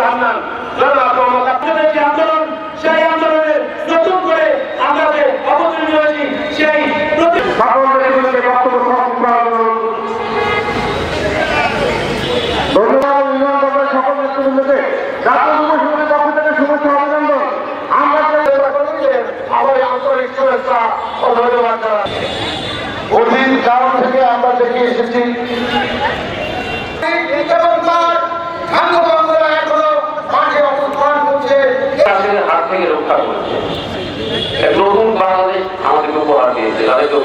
আব্দুল হান্নান আন্দোলন, সেই আন্দোলনে নতুন করে আমরা যে অবতীর্ণ হয়েছি সেই সকলের বিরুদ্ধে বক্তব্য ধন্যবাদ। বিমানবন্দরের সকল নেতৃবৃন্দকে জাতীয় যুব সংঘের পক্ষ থেকে শুভেচ্ছা অভিনন্দন। আমরা আবার আন্তরিক শুভেচ্ছা ও ধন্যবাদ জানাই। অতীত কারণ থেকে আমরা দেখে এসেছি হাত থেকে রক্ষা করছে। নতুন বাংলাদেশ আমাদেরকে উপহার দিয়েছে, তাদেরকে